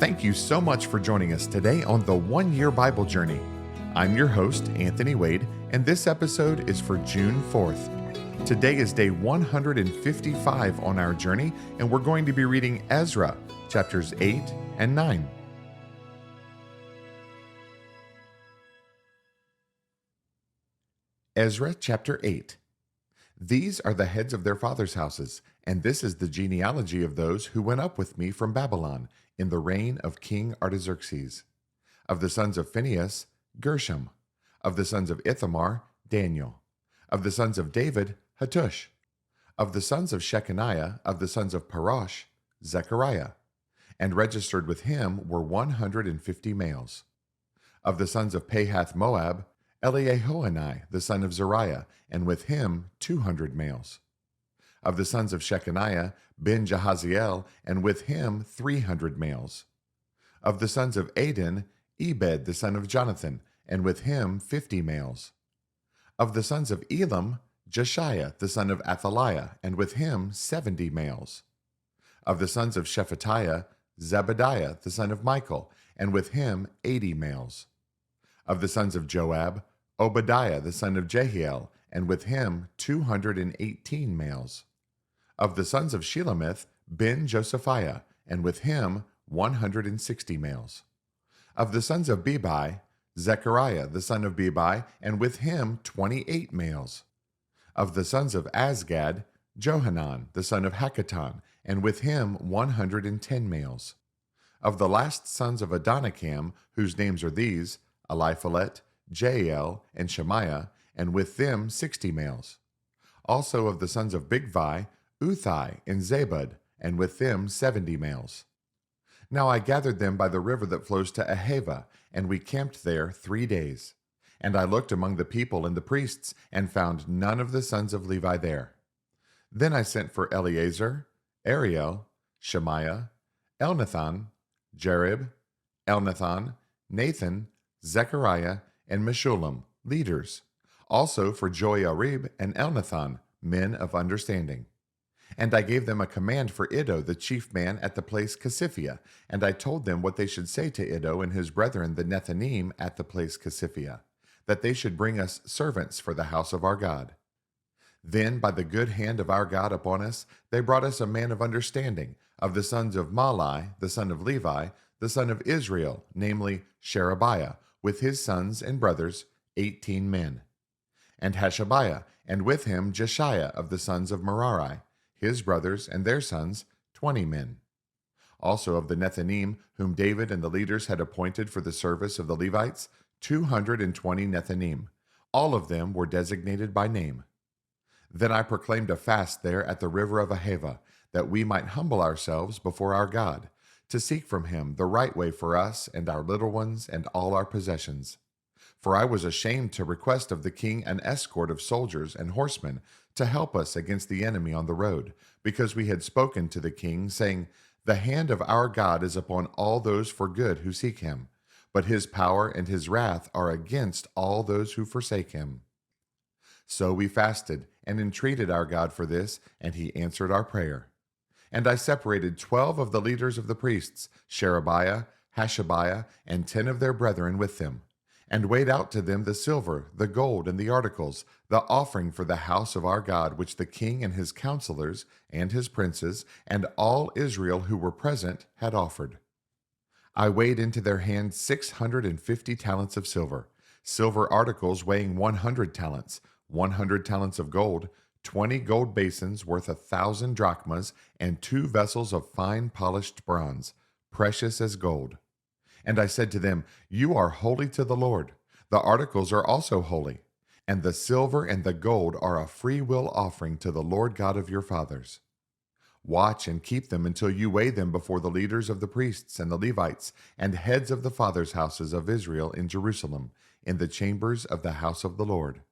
Thank you so much for joining us today on the 1 Year Bible Journey. I'm your host, Anthony Wade, and this episode is for June 4th. Today is day 155 on our journey, and we're going to be reading Ezra, chapters 8 and 9. Ezra chapter 8. These are the heads of their fathers' houses, and this is the genealogy of those who went up with me from Babylon in the reign of King Artaxerxes. Of the sons of Phinehas, Gershom. Of the sons of Ithamar, Daniel. Of the sons of David, Hattush. Of the sons of Shechaniah, of the sons of Parosh, Zechariah. And registered with him were 150 males. Of the sons of Pahath Moab, Eliahoenai, the son of Zariah, and with him 200 males. Of the sons of Shechaniah, Ben Jahaziel, and with him 300 males. Of the sons of Adin, Ebed, the son of Jonathan, and with him 50 males. Of the sons of Elam, Jeshiah, the son of Athaliah, and with him 70 males. Of the sons of Shephatiah, Zebadiah, the son of Michael, and with him 80 males. Of the sons of Joab, Obadiah, the son of Jehiel, and with him 218 males. Of the sons of Shelemith, Ben Josephiah, and with him 160 males. Of the sons of Bebai, Zechariah, the son of Bebai, and with him 28 males. Of the sons of Azgad, Johanan, the son of Hakatan, and with him 110 males. Of the last sons of Adonikam, whose names are these, Eliphalet, Jael, and Shemaiah, and with them 60 males. Also of the sons of Bigvai, Uthai and Zabud, and with them 70 males. Now I gathered them by the river that flows to Ahava, and we camped there 3 days. And I looked among the people and the priests, and found none of the sons of Levi there. Then I sent for Eleazar, Ariel, Shemaiah, Elnathan, Jarib, Elnathan, Nathan, Zechariah, and Meshullam, leaders. Also for Joiarib and Elnathan, men of understanding. And I gave them a command for Iddo, the chief man at the place Casiphia, and I told them what they should say to Iddo and his brethren the Nethinim at the place Casiphia, that they should bring us servants for the house of our God. Then, by the good hand of our God upon us, they brought us a man of understanding, of the sons of Malai, the son of Levi, the son of Israel, namely Sherebiah, with his sons and brothers, 18 men. And Hashabiah, and with him Jeshiah of the sons of Merari, his brothers and their sons, 20 men. Also of the Nethinim, whom David and the leaders had appointed for the service of the Levites, 220 Nethinim. All of them were designated by name. Then I proclaimed a fast there at the river of Ahava, that we might humble ourselves before our God, to seek from him the right way for us and our little ones and all our possessions. For I was ashamed to request of the king an escort of soldiers and horsemen to help us against the enemy on the road, because we had spoken to the king, saying, The hand of our God is upon all those for good who seek him, but his power and his wrath are against all those who forsake him. So we fasted and entreated our God for this, and he answered our prayer. And I separated 12 of the leaders of the priests, Sherebiah, Hashabiah, and 10 of their brethren with them, and weighed out to them the silver, the gold, and the articles, the offering for the house of our God, which the king and his counselors, and his princes, and all Israel who were present had offered. I weighed into their hands 650 talents of silver, silver articles weighing 100 talents, 100 talents of gold, 20 gold basins worth 1,000 drachmas, and 2 vessels of fine polished bronze, precious as gold. And I said to them, You are holy to the Lord. The articles are also holy. And the silver and the gold are a free will offering to the Lord God of your fathers. Watch and keep them until you weigh them before the leaders of the priests and the Levites and heads of the fathers' houses of Israel in Jerusalem, in the chambers of the house of the Lord.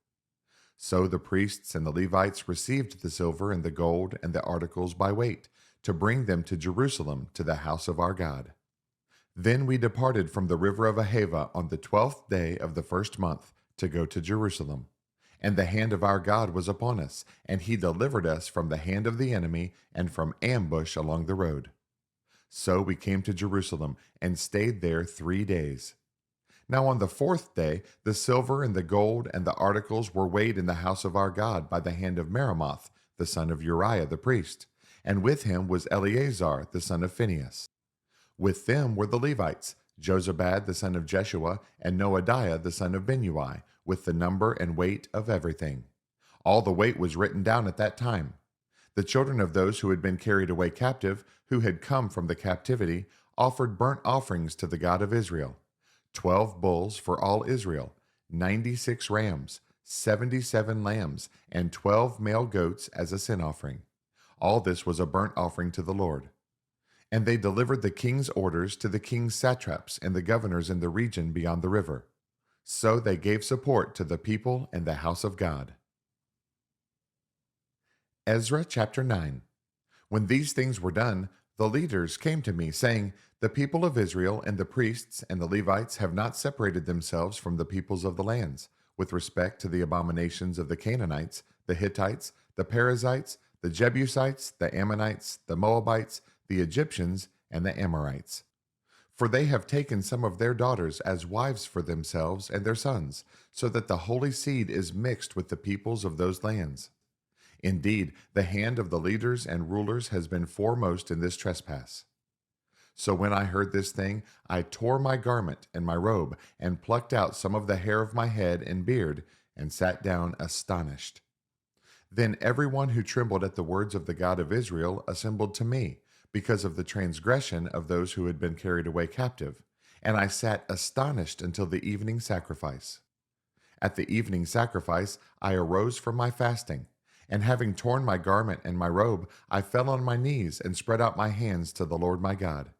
So the priests and the Levites received the silver and the gold and the articles by weight, to bring them to Jerusalem to the house of our God. Then we departed from the river of Ahava on the 12th day of the first month to go to Jerusalem. And the hand of our God was upon us, and he delivered us from the hand of the enemy and from ambush along the road. So we came to Jerusalem and stayed there 3 days. Now on the fourth day, the silver and the gold and the articles were weighed in the house of our God by the hand of Meremoth, the son of Uriah the priest, and with him was Eleazar, the son of Phinehas. With them were the Levites, Jozabad the son of Jeshua, and Noadiah the son of Binnui, with the number and weight of everything. All the weight was written down at that time. The children of those who had been carried away captive, who had come from the captivity, offered burnt offerings to the God of Israel. 12 bulls for all Israel, 96 rams, 77 lambs, and 12 male goats as a sin offering. All this was a burnt offering to the Lord. And they delivered the king's orders to the king's satraps and the governors in the region beyond the river. So they gave support to the people and the house of God. Ezra chapter 9. When these things were done, the leaders came to me, saying, "The people of Israel and the priests and the Levites have not separated themselves from the peoples of the lands, with respect to the abominations of the Canaanites, the Hittites, the Perizzites, the Jebusites, the Ammonites, the Moabites, the Egyptians, and the Amorites. For they have taken some of their daughters as wives for themselves and their sons, so that the holy seed is mixed with the peoples of those lands. Indeed, the hand of the leaders and rulers has been foremost in this trespass." So when I heard this thing, I tore my garment and my robe, and plucked out some of the hair of my head and beard, and sat down astonished. Then everyone who trembled at the words of the God of Israel assembled to me, because of the transgression of those who had been carried away captive, and I sat astonished until the evening sacrifice. At the evening sacrifice I arose from my fasting, and having torn my garment and my robe, I fell on my knees and spread out my hands to the Lord my God.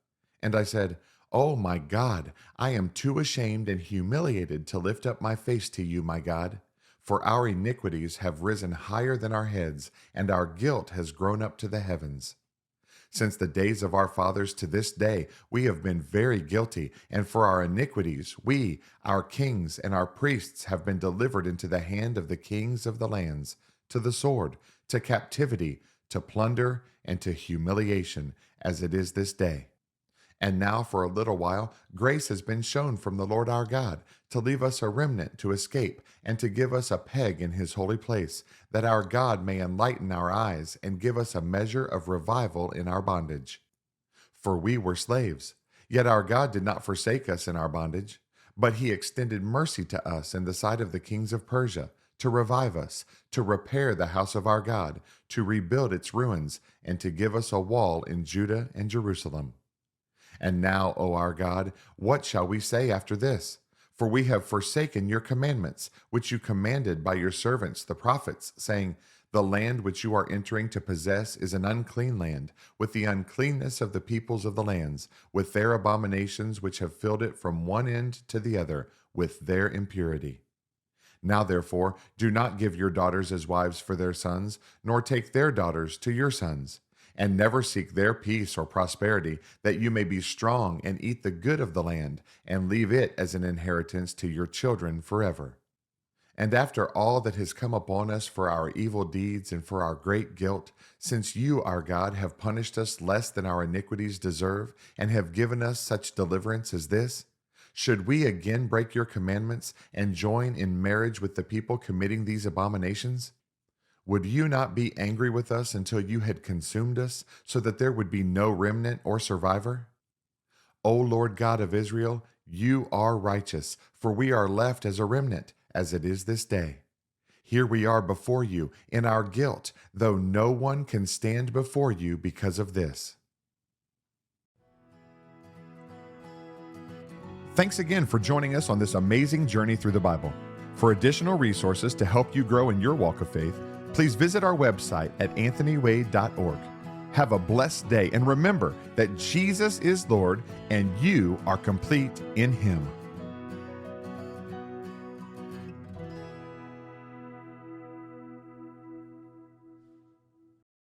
And I said, "O my God, I am too ashamed and humiliated to lift up my face to you, my God. For our iniquities have risen higher than our heads, and our guilt has grown up to the heavens. Since the days of our fathers to this day, we have been very guilty, and for our iniquities, we, our kings, and our priests have been delivered into the hand of the kings of the lands, to the sword, to captivity, to plunder, and to humiliation, as it is this day. And now for a little while grace has been shown from the Lord our God, to leave us a remnant to escape, and to give us a peg in his holy place, that our God may enlighten our eyes, and give us a measure of revival in our bondage. For we were slaves, yet our God did not forsake us in our bondage, but he extended mercy to us in the sight of the kings of Persia, to revive us, to repair the house of our God, to rebuild its ruins, and to give us a wall in Judah and Jerusalem. And now, O our God, what shall we say after this? For we have forsaken your commandments, which you commanded by your servants the prophets, saying, 'The land which you are entering to possess is an unclean land, with the uncleanness of the peoples of the lands, with their abominations which have filled it from one end to the other, with their impurity.' Now therefore, do not give your daughters as wives for their sons, nor take their daughters to your sons, and never seek their peace or prosperity, that you may be strong and eat the good of the land, and leave it as an inheritance to your children forever. And after all that has come upon us for our evil deeds and for our great guilt, since you, our God, have punished us less than our iniquities deserve, and have given us such deliverance as this, should we again break your commandments and join in marriage with the people committing these abominations? Would you not be angry with us until you had consumed us, so that there would be no remnant or survivor? O Lord God of Israel, you are righteous, for we are left as a remnant, as it is this day. Here we are before you in our guilt, though no one can stand before you because of this." Thanks again for joining us on this amazing journey through the Bible. For additional resources to help you grow in your walk of faith, please visit our website at anthonywade.org. Have a blessed day, and remember that Jesus is Lord and you are complete in Him.